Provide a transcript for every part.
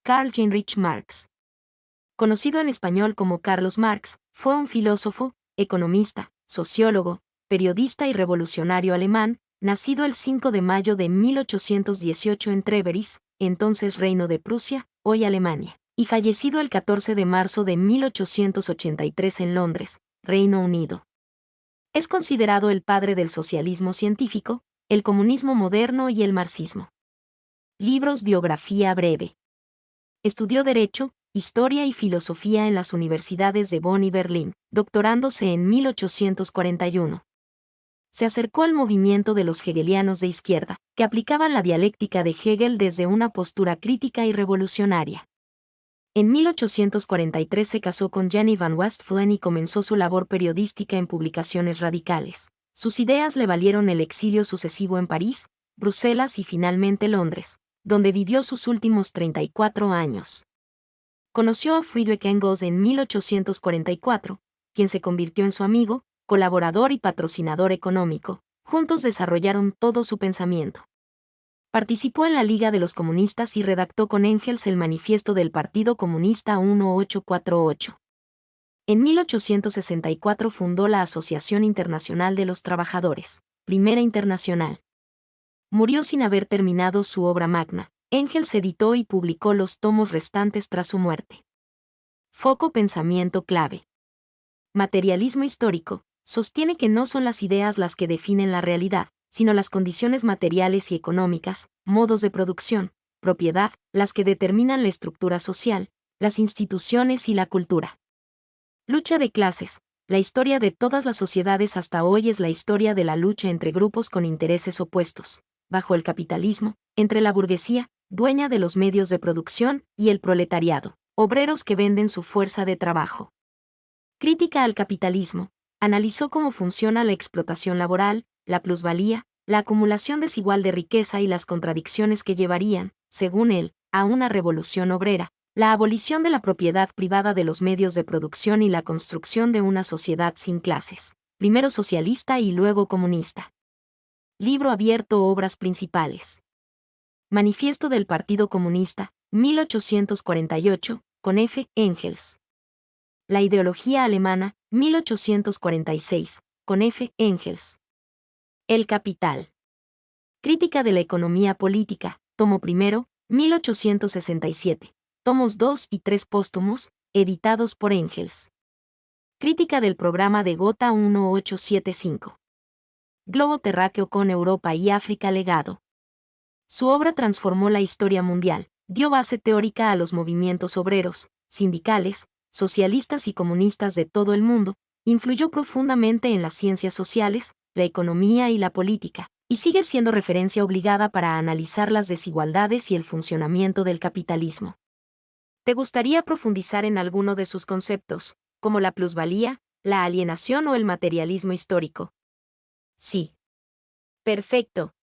Karl Heinrich Marx. Conocido en español como Carlos Marx, fue un filósofo, economista, sociólogo, periodista y revolucionario alemán, nacido el 5 de mayo de 1818 en Treveris, entonces Reino de Prusia, hoy Alemania, y fallecido el 14 de marzo de 1883 en Londres, Reino Unido. Es considerado el padre del socialismo científico, el comunismo moderno y el marxismo. Libros. Biografía breve. Estudió Derecho, Historia y Filosofía en las universidades de Bonn y Berlín, doctorándose en 1841. Se acercó al movimiento de los hegelianos de izquierda, que aplicaban la dialéctica de Hegel desde una postura crítica y revolucionaria. En 1843 se casó con Jenny van Westphalen y comenzó su labor periodística en publicaciones radicales. Sus ideas le valieron el exilio sucesivo en París, Bruselas y finalmente Londres, donde vivió sus últimos 34 años. Conoció a Friedrich Engels en 1844, quien se convirtió en su amigo, colaborador y patrocinador económico. Juntos desarrollaron todo su pensamiento. Participó en la Liga de los Comunistas y redactó con Engels el Manifiesto del Partido Comunista 1848. En 1864 fundó la Asociación Internacional de los Trabajadores, Primera Internacional. Murió sin haber terminado su obra magna. Engels editó y publicó los tomos restantes tras su muerte. Foco. Pensamiento clave. Materialismo histórico. Sostiene que no son las ideas las que definen la realidad, sino las condiciones materiales y económicas, modos de producción, propiedad, las que determinan la estructura social, las instituciones y la cultura. Lucha de clases. La historia de todas las sociedades hasta hoy es la historia de la lucha entre grupos con intereses opuestos, bajo el capitalismo, entre la burguesía, dueña de los medios de producción, y el proletariado, obreros que venden su fuerza de trabajo. Crítica al capitalismo. Analizó cómo funciona la explotación laboral, la plusvalía, la acumulación desigual de riqueza y las contradicciones que llevarían, según él, a una revolución obrera, la abolición de la propiedad privada de los medios de producción y la construcción de una sociedad sin clases, primero socialista y luego comunista. Libro abierto. Obras principales. Manifiesto del Partido Comunista, 1848, con F. Engels. La ideología alemana, 1846, con F. Engels. El Capital. Crítica de la economía política, tomo primero, 1867, tomos 2 y 3 póstumos, editados por Engels. Crítica del programa de Gotha 1875. Globo terráqueo con Europa y África legado. Su obra transformó la historia mundial, dio base teórica a los movimientos obreros, sindicales, socialistas y comunistas de todo el mundo, influyó profundamente en las ciencias sociales, la economía y la política, y sigue siendo referencia obligada para analizar las desigualdades y el funcionamiento del capitalismo. ¿Te gustaría profundizar en alguno de sus conceptos, como la plusvalía, la alienación o el materialismo histórico? Sí. Perfecto.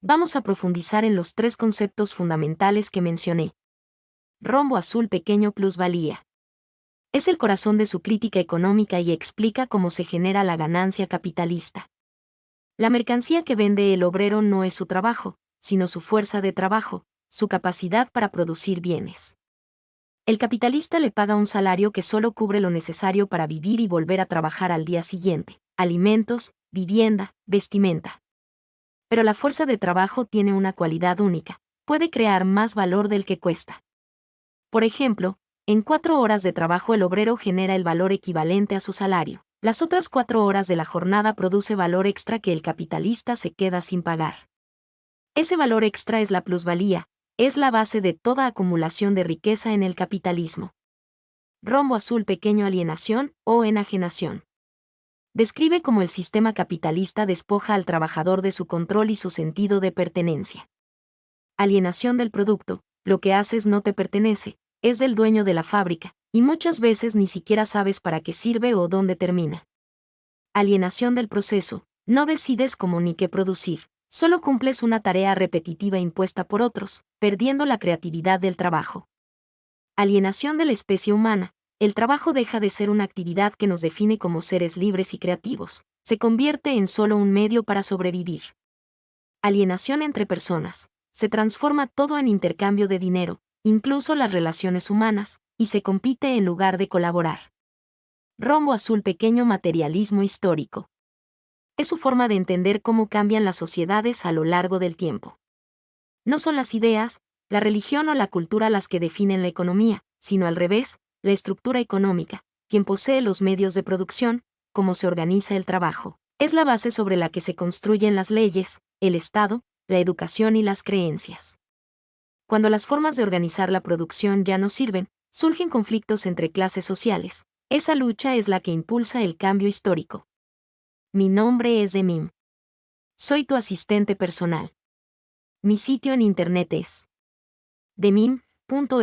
Vamos a profundizar en los 3 conceptos fundamentales que mencioné. Rombo azul pequeño. Plusvalía. Es el corazón de su crítica económica y explica cómo se genera la ganancia capitalista. La mercancía que vende el obrero no es su trabajo, sino su fuerza de trabajo, su capacidad para producir bienes. El capitalista le paga un salario que solo cubre lo necesario para vivir y volver a trabajar al día siguiente: alimentos, vivienda, vestimenta. Pero la fuerza de trabajo tiene una cualidad única: puede crear más valor del que cuesta. Por ejemplo, en 4 horas de trabajo el obrero genera el valor equivalente a su salario. Las otras 4 horas de la jornada produce valor extra que el capitalista se queda sin pagar. Ese valor extra es la plusvalía, es la base de toda acumulación de riqueza en el capitalismo. Rombo azul pequeño. Alienación o enajenación. Describe cómo el sistema capitalista despoja al trabajador de su control y su sentido de pertenencia. Alienación del producto. Lo que haces no te pertenece, es del dueño de la fábrica, y muchas veces ni siquiera sabes para qué sirve o dónde termina. Alienación del proceso. No decides cómo ni qué producir, solo cumples una tarea repetitiva impuesta por otros, perdiendo la creatividad del trabajo. Alienación de la especie humana. El trabajo deja de ser una actividad que nos define como seres libres y creativos, se convierte en solo un medio para sobrevivir. Alienación entre personas. Se transforma todo en intercambio de dinero, incluso las relaciones humanas, y se compite en lugar de colaborar. Rombo azul, pequeño materialismo histórico. Es su forma de entender cómo cambian las sociedades a lo largo del tiempo. No son las ideas, la religión o la cultura las que definen la economía, sino al revés, la estructura económica, quien posee los medios de producción, cómo se organiza el trabajo. Es la base sobre la que se construyen las leyes, el Estado, la educación y las creencias. Cuando las formas de organizar la producción ya no sirven, surgen conflictos entre clases sociales. Esa lucha es la que impulsa el cambio histórico. Mi nombre es Demim. Soy tu asistente personal. Mi sitio en internet es demim.es.tl.